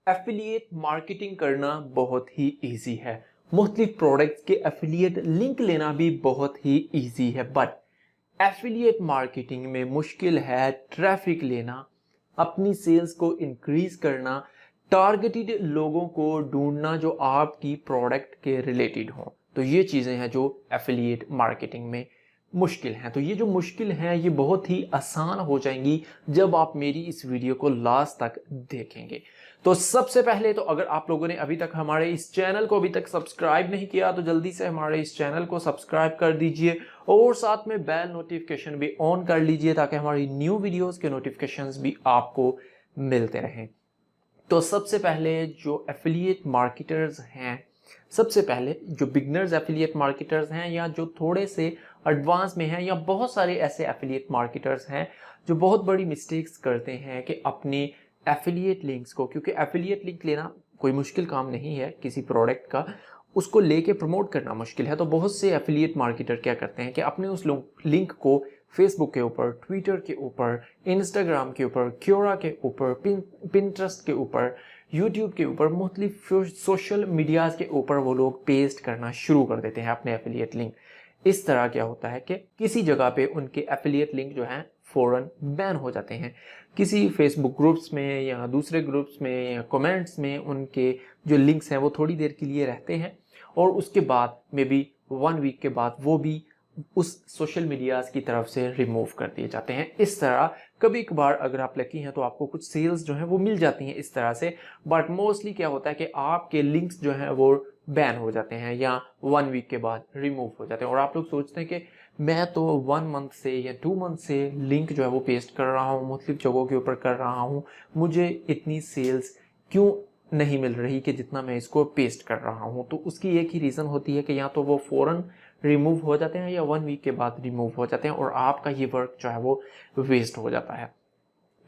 Affiliate marketing करना बहुत ही easy है। मुख्तलिफ प्रोडक्ट्स के एफिलिएट लिंक लेना भी बहुत ही इजी है, बट एफिलिएट मार्केटिंग में मुश्किल है ट्रैफिक लेना, अपनी सेल्स को इंक्रीज करना, टारगेटेड लोगों को ढूंढना जो आपकी प्रोडक्ट के रिलेटेड हो। तो ये चीज़ें हैं जो एफिलिएट मार्केटिंग में मुश्किल हैं। तो ये जो मुश्किल हैं ये बहुत ही आसान हो जाएंगी जब आप मेरी इस वीडियो को लास्ट तक देखेंगे। तो सबसे पहले तो अगर आप लोगों ने अभी तक हमारे इस चैनल को अभी तक सब्सक्राइब नहीं किया तो जल्दी से हमारे इस चैनल को सब्सक्राइब कर दीजिए और साथ में बेल नोटिफिकेशन भी ऑन कर लीजिए ताकि हमारी न्यू वीडियोस के नोटिफिकेशंस भी आपको मिलते रहें। तो सबसे पहले जो एफिलिएट मार्केटर्स हैं, सबसे पहले जो बिगनर्स एफिलिएट मार्केटर्स हैं या जो थोड़े से एडवांस में हैं, या बहुत सारे ऐसे एफिलिएट मार्केटर्स हैं जो बहुत बड़ी मिस्टेक्स करते हैं कि अपने एफिलिएट लिंक्स को, क्योंकि एफिलिएट लिंक लेना कोई मुश्किल काम नहीं है किसी प्रोडक्ट का, उसको लेके प्रमोट करना मुश्किल है। तो बहुत से एफिलिएट मार्केटर क्या करते हैं कि अपने उस लिंक को फेसबुक के ऊपर, ट्विटर के ऊपर, इंस्टाग्राम के ऊपर, क्योरा के ऊपर, पिंटरेस्ट के ऊपर, यूट्यूब के ऊपर, मुख्तलिफ सोशल मीडियाज के ऊपर वो लोग पेस्ट करना शुरू कर देते हैं अपने एफिलिएट लिंक। इस तरह क्या होता है कि किसी जगह पे उनके एफिलिएट लिंक जो हैं फौरन बैन हो जाते हैं। किसी फेसबुक ग्रुप्स में या दूसरे ग्रुप्स में या कमेंट्स में उनके जो लिंक्स हैं वो थोड़ी देर के लिए रहते हैं और उसके बाद मे बी 1 वीक के बाद वो भी उस सोशल मीडियाज की तरफ से रिमूव कर दिए जाते हैं। इस तरह कभी कभार अगर आप लकी हैं तो आपको कुछ सेल्स जो हैं वो मिल जाती हैं इस तरह से, बट मोस्टली क्या होता है कि आपके लिंक्स जो हैं वो बैन हो जाते हैं या 1 वीक के बाद रिमूव हो जाते हैं। और आप लोग सोचते हैं कि मैं तो 1 मंथ से या 2 मंथ से लिंक जो है वो पेस्ट कर रहा हूँ, मुख्तलिफ जगहों के ऊपर कर रहा हूँ, मुझे इतनी सेल्स क्यों नहीं मिल रही कि जितना मैं इसको पेस्ट कर रहा हूँ। तो उसकी एक ही रीज़न होती है कि या तो वो फ़ौरन रिमूव हो जाते हैं या 1 वीक के बाद रिमूव हो जाते हैं और आपका ये वर्क जो है वो वेस्ट हो जाता है।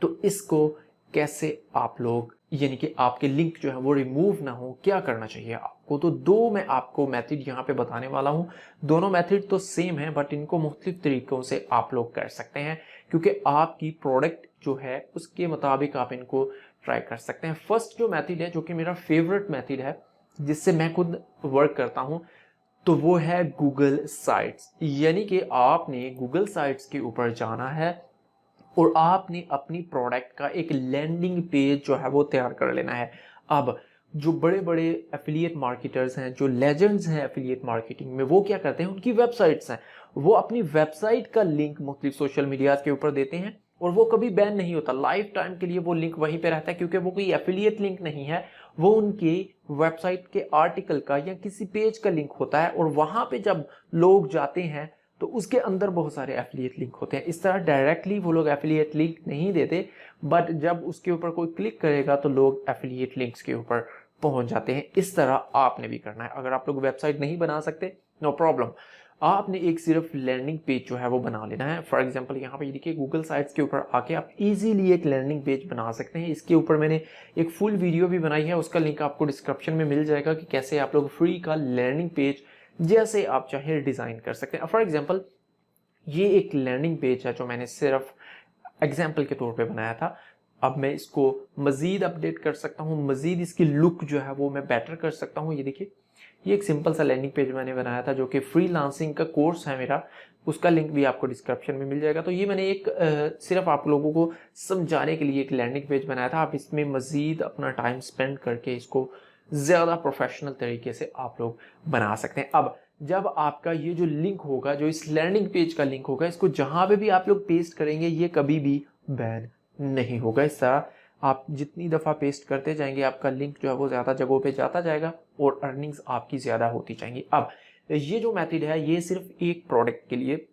तो इसको कैसे आप लोग, यानी कि आपके लिंक जो है वो रिमूव ना हो, क्या करना चाहिए आपको? तो दो मैं आपको मेथड यहाँ पे बताने वाला हूँ। दोनों मेथड तो सेम है बट इनको मुख्तलिफ तरीकों से आप लोग कर सकते हैं क्योंकि आपकी प्रोडक्ट जो है उसके मुताबिक आप इनको ट्राई कर सकते हैं। फर्स्ट जो मेथड है, जो कि मेरा फेवरेट मेथड है, जिससे मैं खुद वर्क करता हूँ, तो वो है गूगल साइट्स। यानी कि आपने गूगल साइट्स के ऊपर जाना है और आपने अपनी प्रोडक्ट का एक लैंडिंग पेज जो है वो तैयार कर लेना है। अब जो बड़े बड़े एफिलिएट मार्केटर्स हैं, जो लेजेंड्स हैं एफिलिएट मार्केटिंग में, वो क्या करते हैं, उनकी वेबसाइट्स हैं, वो अपनी वेबसाइट का लिंक मुख्तलिफ सोशल मीडियाज के ऊपर देते हैं और वो कभी बैन नहीं होता, लाइफ टाइम के लिए वो लिंक वहीं पे रहता है क्योंकि वो कोई एफिलिएट लिंक नहीं है, वो उनकी वेबसाइट के आर्टिकल का या किसी पेज का लिंक होता है और वहां पे जब लोग जाते हैं तो उसके अंदर बहुत सारे एफिलिएट लिंक होते हैं। इस तरह डायरेक्टली वो लोग एफिलिएट लिंक नहीं देते, बट जब उसके ऊपर कोई क्लिक करेगा तो लोग एफिलिएट लिंक्स के ऊपर पहुंच जाते हैं। इस तरह आपने भी करना है। अगर आप लोग वेबसाइट नहीं बना सकते, नो प्रॉब्लम, आपने एक सिर्फ लैंडिंग पेज जो है वो बना लेना है। फॉर एग्जांपल यहाँ पे देखिए, गूगल साइट्स के ऊपर आके आप इजीली एक लैंडिंग पेज बना सकते हैं। इसके ऊपर मैंने एक फुल वीडियो भी बनाई है, उसका लिंक आपको डिस्क्रिप्शन में मिल जाएगा कि कैसे आप लोग फ्री का लैंडिंग पेज जैसे आप चाहे डिजाइन कर सकते हैं। फॉर एग्जाम्पल ये एक लैंडिंग पेज है जो मैंने सिर्फ एग्जाम्पल के तौर पे बनाया था। अब मैं इसको मजीद अपडेट कर सकता हूँ, मजीद इसकी लुक जो है वो मैं बेटर कर सकता हूँ। ये देखिए, ये एक सिंपल सा लैंडिंग पेज मैंने बनाया था जो कि फ्रीलांसिंग का कोर्स है मेरा, उसका लिंक भी आपको डिस्क्रिप्शन में मिल जाएगा। तो ये मैंने एक सिर्फ आप लोगों को समझाने के लिए एक लैंडिंग पेज बनाया था। आप इसमें मजीद अपना टाइम स्पेंड करके इसको ज़्यादा प्रोफेशनल तरीके से आप लोग बना सकते हैं। अब जब आपका ये जो लिंक होगा, जो इस लैंडिंग पेज का लिंक होगा, इसको जहां पे भी आप लोग पेस्ट करेंगे ये कभी भी बैन नहीं होगा। इस तरह आप जितनी दफ़ा पेस्ट करते जाएंगे आपका लिंक जो है वो ज़्यादा जगहों पे जाता जाएगा और अर्निंग्स आपकी ज़्यादा होती जाएंगी। अब ये जो मेथड है ये सिर्फ एक प्रोडक्ट के लिए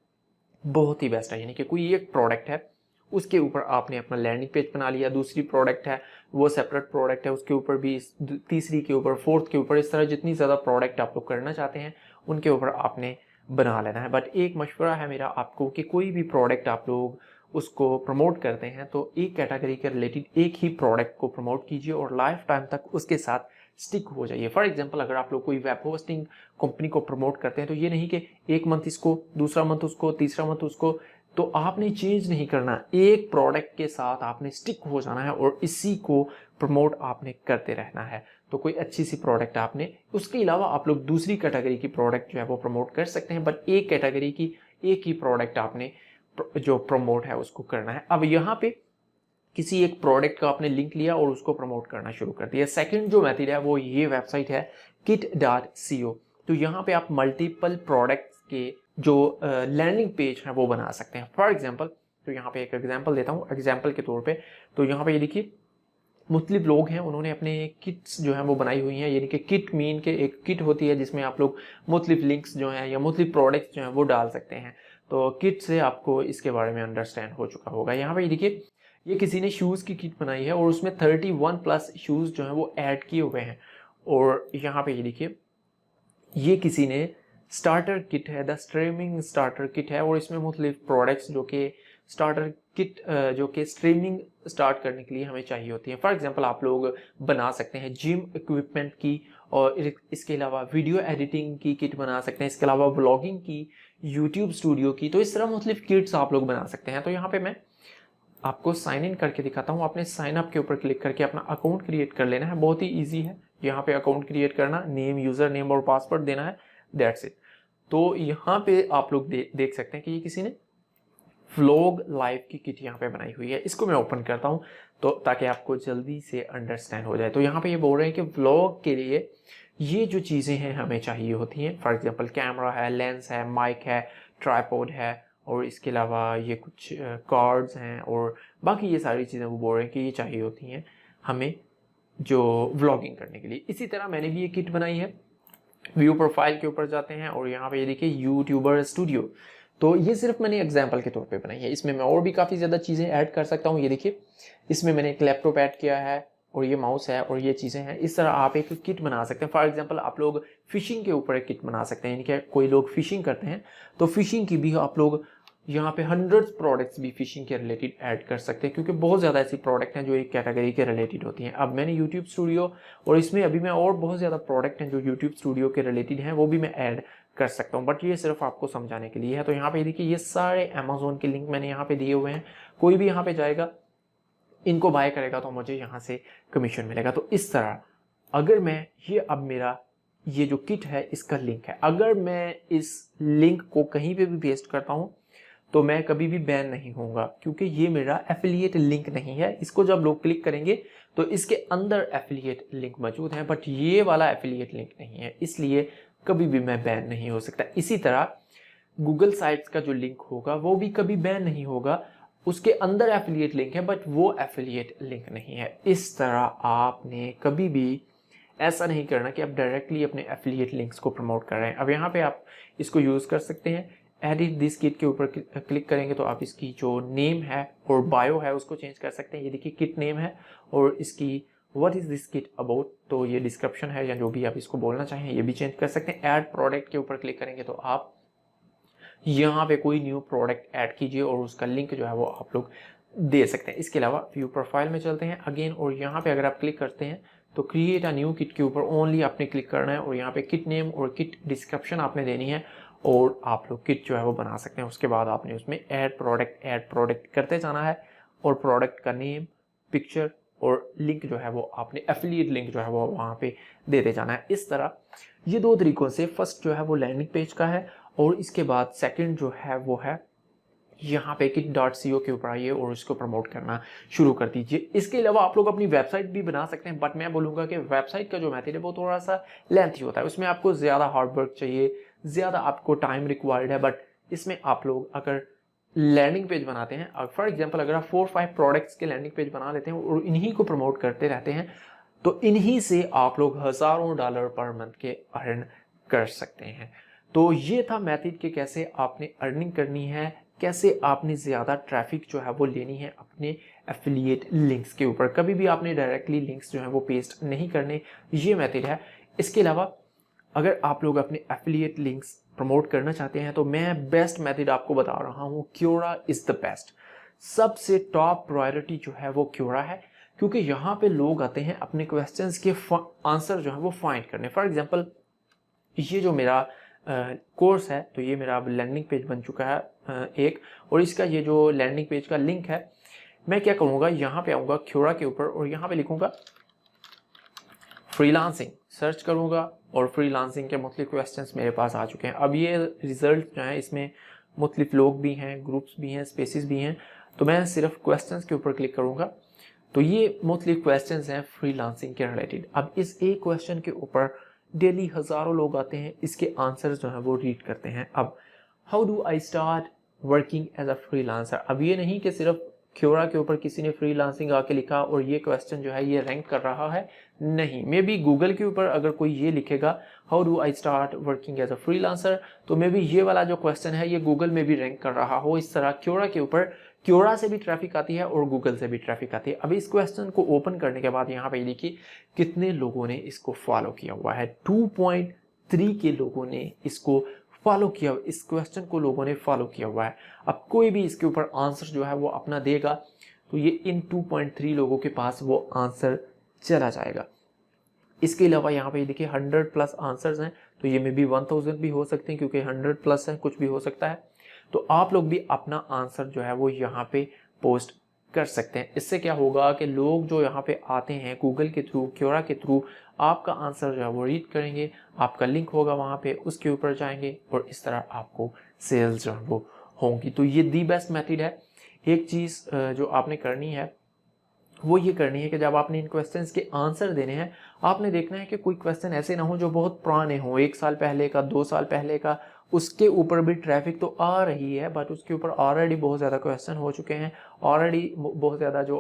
बहुत ही बेस्ट है। यानी कि कोई एक प्रोडक्ट है, उसके ऊपर आपने अपना लैंडिंग पेज बना लिया, दूसरी प्रोडक्ट है वो सेपरेट प्रोडक्ट है, उसके ऊपर भी, तीसरी के ऊपर, फोर्थ के ऊपर, इस तरह जितनी ज़्यादा प्रोडक्ट आप लोग करना चाहते हैं उनके ऊपर आपने बना लेना है। बट एक मशवरा है मेरा आपको कि कोई भी प्रोडक्ट आप लोग उसको प्रमोट करते हैं तो एक कैटेगरी के रिलेटेड एक ही प्रोडक्ट को प्रमोट कीजिए और लाइफ टाइम तक उसके साथ स्टिक हो जाइए। फॉर एग्जांपल अगर आप लोग कोई वेब होस्टिंग कंपनी को प्रमोट करते हैं तो ये नहीं कि एक मंथ इसको, दूसरा मंथ उसको, तीसरा मंथ उसको, तो आपने चेंज नहीं करना, एक प्रोडक्ट के साथ आपने स्टिक हो जाना है और इसी को प्रमोट आपने करते रहना है। तो कोई अच्छी सी प्रोडक्ट आपने, उसके अलावा आप लोग दूसरी कैटेगरी की प्रोडक्ट जो है वो प्रमोट कर सकते हैं, बट एक कैटेगरी की एक ही प्रोडक्ट आपने जो प्रमोट है उसको करना है। अब यहाँ पे किसी एक प्रोडक्ट का आपने लिंक लिया और उसको प्रमोट करना शुरू कर दिया। सेकंड जो मेथड है वो ये वेबसाइट है kit.co। तो यहाँ पे आप मल्टीपल प्रोडक्ट्स के जो लैंडिंग पेज है वो बना सकते हैं। फॉर एग्जांपल, तो यहाँ पे एक एग्जांपल देता हूँ, एग्जांपल के तौर पे तो यहाँ पे ये देखिए मुख्तलिफ लोग हैं, उन्होंने अपने किट्स जो है वो बनाई हुई हैं। यानी कि किट मीन के एक किट होती है जिसमें आप लोग मुख्तलिफ लिंक्स जो हैं या मुख्तलिफ प्रोडक्ट्स जो हैं वो डाल सकते हैं। तो किट से आपको इसके बारे में अंडरस्टैंड हो चुका होगा। यहाँ पे देखिए ये किसी ने शूज़ की किट बनाई है और उसमें 31+ शूज़ जो हैं वो ऐड किए हुए हैं। और यहाँ पे ये देखिए ये किसी ने स्टार्टर किट है, द स्ट्रीमिंग स्टार्टर किट है, और इसमें मुख्तलिफ प्रोडक्ट्स जो कि स्टार्टर किट जो कि स्ट्रीमिंग स्टार्ट करने के लिए हमें चाहिए होती है। फॉर एग्जांपल आप लोग बना सकते हैं जिम इक्विपमेंट की, और इसके अलावा वीडियो एडिटिंग की किट बना सकते हैं, इसके अलावा व्लॉगिंग की, यूट्यूब स्टूडियो की। तो इस तरह मुख्तलिफ किट्स आप लोग बना सकते हैं। तो यहाँ पे मैं आपको साइन इन करके दिखाता हूँ। आपने साइन अप के ऊपर क्लिक करके अपना अकाउंट क्रिएट कर लेना है, बहुत ही ईजी है। यहाँ पे अकाउंट क्रिएट करना, नेम, यूजर नेम और पासवर्ड देना है, दैट्स इट। तो यहाँ पे आप लोग देख सकते हैं कि ये किसी ने व्लॉग लाइव की किट यहाँ पे बनाई हुई है। इसको मैं ओपन करता हूँ तो ताकि आपको जल्दी से अंडरस्टैंड हो जाए। तो यहाँ पे ये बोल रहे हैं कि व्लॉग के लिए ये जो चीज़ें हैं हमें चाहिए होती हैं। फॉर एग्जांपल कैमरा है, लेंस है, माइक है, ट्राइपॉड है, और इसके अलावा ये कुछ कार्ड्स हैं, और बाकी ये सारी चीज़ें वो बोल रहे हैं कि ये चाहिए होती हैं हमें जो व्लॉगिंग करने के लिए। इसी तरह मैंने भी ये किट बनाई है। व्यू प्रोफाइल के ऊपर जाते हैं और यहाँ पे ये देखिए यूट्यूबर स्टूडियो। तो ये सिर्फ मैंने एग्जांपल के तौर पे बनाई है, इसमें मैं और भी काफ़ी ज़्यादा चीज़ें ऐड कर सकता हूँ। ये देखिए इसमें मैंने एक लैपटॉप ऐड किया है और ये माउस है और ये चीज़ें हैं। इस तरह आप एक किट बना सकते हैं। फॉर एग्जांपल आप लोग फिशिंग के ऊपर एक किट बना सकते हैं, यानी कि कोई लोग फिशिंग करते हैं तो फिशिंग की भी आप लोग यहाँ पे 100 प्रोडक्ट्स भी फिशिंग के रिलेटेड ऐड कर सकते हैं, क्योंकि बहुत ज़्यादा ऐसी प्रोडक्ट हैं जो एक कैटेगरी के रिलेटेड होती हैं। अब मैंने यूट्यूब स्टूडियो, और इसमें अभी मैं और बहुत ज़्यादा प्रोडक्ट हैं जो यूट्यूब स्टूडियो के रिलेटेड हैं वो भी मैं ऐड कर सकता हूँ, बट ये सिर्फ आपको समझाने के लिए है। तो यहाँ पे देखिए ये सारे अमेजोन के लिंक मैंने यहाँ पे दिए हुए हैं। कोई भी यहाँ पे जाएगा, इनको बाय करेगा तो मुझे यहाँ से कमीशन मिलेगा। तो इस तरह अगर मैं ये अब मेरा ये जो किट है इसका लिंक है, अगर मैं इस लिंक को कहीं पे भी पेस्ट करता हूँ तो मैं कभी भी बैन नहीं होऊंगा, क्योंकि ये मेरा एफिलिएट लिंक नहीं है। इसको जब लोग क्लिक करेंगे तो इसके अंदर एफिलिएट लिंक मौजूद है, बट ये वाला एफिलिएट लिंक नहीं है, इसलिए कभी भी मैं बैन नहीं हो सकता। इसी तरह गूगल साइट्स का जो लिंक होगा वो भी कभी बैन नहीं होगा, उसके अंदर एफिलिएट लिंक है बट वो एफिलिएट लिंक नहीं है। इस तरह आपने कभी भी ऐसा नहीं करना कि आप डायरेक्टली अपने एफिलिएट लिंक्स को प्रमोट कर रहे हैं। अब यहाँ पे आप इसको यूज़ कर सकते हैं। एडिट दिस किट के ऊपर क्लिक करेंगे तो आप इसकी जो नेम है और बायो है उसको चेंज कर सकते हैं। ये देखिए किट नेम है और इसकी what is this kit about, तो ये डिस्क्रिप्शन है या जो भी आप इसको बोलना चाहें ये भी चेंज कर सकते हैं। ऐड प्रोडक्ट के ऊपर क्लिक करेंगे तो आप यहाँ पे कोई न्यू प्रोडक्ट ऐड कीजिए और उसका लिंक जो है वो आप लोग दे सकते हैं। इसके अलावा व्यू प्रोफाइल में चलते हैं अगेन, और यहाँ पे अगर आप क्लिक करते हैं तो क्रिएट अ न्यू किट के ऊपर ओनली आपने क्लिक करना है और यहाँ पे किट नेम और किट डिस्क्रिप्शन आपने देनी है और आप लोग किट जो है वो बना सकते हैं। उसके बाद आपने उसमें ऐड प्रोडक्ट करते जाना है और प्रोडक्ट का नेम, पिक्चर और लिंक जो है वो आपने एफिलिएट लिंक जो है वो वहाँ पे देते जाना है। इस तरह ये दो तरीकों से, फर्स्ट जो है वो लैंडिंग पेज का है और इसके बाद सेकंड जो है वो है यहाँ पे kit.co के ऊपर आइए और इसको प्रमोट करना शुरू कर दीजिए। इसके अलावा आप लोग अपनी वेबसाइट भी बना सकते हैं, बट मैं बोलूँगा कि वेबसाइट का जो मेथड है वो थोड़ा सा लेंथी होता है, उसमें आपको ज़्यादा हार्डवर्क चाहिए, ज़्यादा आपको टाइम रिक्वायर्ड है। बट इसमें आप लोग अगर लैंडिंग पेज बनाते हैं, फॉर एग्जाम्पल अगर आप 4-5 प्रोडक्ट्स के लैंडिंग पेज बना लेते हैं और इन्हीं को प्रमोट करते रहते हैं तो इन्हीं से आप लोग हज़ारों डॉलर पर मंथ के अर्न कर सकते हैं। तो ये था मेथड कि कैसे आपने अर्निंग करनी है, कैसे आपने ज़्यादा ट्रैफिक जो है वो लेनी है अपने एफिलिएट लिंक्स के ऊपर। कभी भी आपने डायरेक्टली लिंक्स जो है वो पेस्ट नहीं करने, ये मेथड है। इसके अलावा अगर आप लोग अपने एफिलिएट लिंक्स प्रमोट करना चाहते हैं तो मैं बेस्ट मेथड आपको बता रहा हूँ, क्योरा इज़ द बेस्ट। सबसे टॉप प्रायोरिटी जो है वो क्योरा है, क्योंकि यहाँ पे लोग आते हैं अपने क्वेश्चंस के आंसर जो है वो फाइंड करने। फॉर एग्जांपल ये जो मेरा कोर्स है, तो ये मेरा अब लैंडिंग पेज बन चुका है एक, और इसका ये जो लैंडिंग पेज का लिंक है, मैं क्या करूँगा, यहाँ पे आऊँगा क्योरा के ऊपर और यहाँ पे लिखूँगा फ्रीलांसिंग, सर्च करूँगा और फ्रीलांसिंग के मुख्तलिफ क्वेश्चंस मेरे पास आ चुके हैं। अब ये रिजल्ट जो है इसमें मुख्तलिफ लोग भी हैं, ग्रुप्स भी हैं, स्पेसिस भी हैं, तो मैं सिर्फ क्वेश्चंस के ऊपर क्लिक करूँगा तो ये मुख्तलिफ क्वेश्चंस हैं फ्रीलांसिंग के रिलेटेड। अब इस एक क्वेश्चन के ऊपर डेली हज़ारों लोग आते हैं, इसके आंसर्स जो हैं वो रीड करते हैं। अब how do I start working as a freelancer. अब ये नहीं कि सिर्फ क्योरा के ऊपर किसी ने फ्रीलांसिंग आके लिखा और ये क्वेश्चन जो है ये रैंक कर रहा है, नहीं, मे बी गूगल के ऊपर अगर कोई ये लिखेगा how do I start working as a freelancer, तो मे बी ये वाला जो क्वेश्चन है ये गूगल में भी रैंक कर रहा हो। इस तरह क्योरा के ऊपर, क्योरा से भी ट्रैफिक आती है और गूगल से भी ट्रैफिक आती है। अब इस क्वेश्चन को ओपन करने के बाद यहाँ पे देखिए कितने लोगों ने इसको फॉलो किया हुआ है। 2.3 के लोगों ने इसको फॉलो किया, इस क्वेश्चन को लोगों ने फॉलो किया हुआ है। अब कोई भी इसके ऊपर आंसर जो है वो अपना देगा तो ये इन 2.3 लोगों के पास वो आंसर चला जाएगा। इसके अलावा यहाँ पे देखिए 100+ आंसर्स हैं, तो ये में भी 1000 भी हो सकते हैं क्योंकि 100+ है, कुछ भी हो सकता है। तो आप लोग भी अपना आंसर जो है वो यहाँ पे पोस्ट कर सकते हैं। इससे क्या होगा कि लोग जो यहाँ पे आते हैं गूगल के थ्रू, क्योरा के थ्रू, आपका आंसर जो है वो रीड करेंगे, आपका लिंक होगा वहाँ पे, उसके ऊपर जाएंगे और इस तरह आपको सेल्स जो है वो होंगी। तो ये दी बेस्ट मेथड है। एक चीज़ जो आपने करनी है वो ये करनी है कि जब आपने इन क्वेश्चंस के आंसर देने हैं, आपने देखना है कि कोई क्वेश्चन ऐसे ना हो जो बहुत पुराने हो, 1 साल पहले का, 2 साल पहले का, उसके ऊपर भी ट्रैफिक तो आ रही है बट उसके ऊपर ऑलरेडी बहुत ज़्यादा क्वेश्चन हो चुके हैं, ऑलरेडी बहुत ज़्यादा जो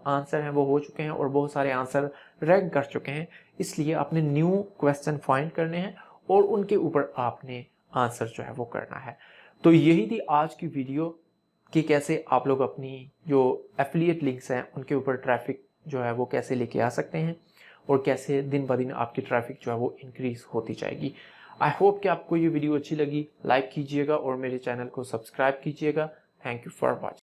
आंसर हैं वो हो चुके हैं और बहुत सारे आंसर रैंक कर चुके हैं। इसलिए आपने न्यू क्वेश्चन फाइंड करने हैं और उनके ऊपर आपने आंसर जो है वो करना है। तो यही थी आज की वीडियो कि कैसे आप लोग अपनी जो एफिलिएट लिंक्स हैं उनके ऊपर ट्रैफिक जो है वो कैसे लेके आ सकते हैं और कैसे दिन ब दिन आपकी ट्रैफिक जो है वो इंक्रीज होती जाएगी। आई होप कि आपको ये वीडियो अच्छी लगी, लाइक कीजिएगा और मेरे चैनल को सब्सक्राइब कीजिएगा। Thank you for watching.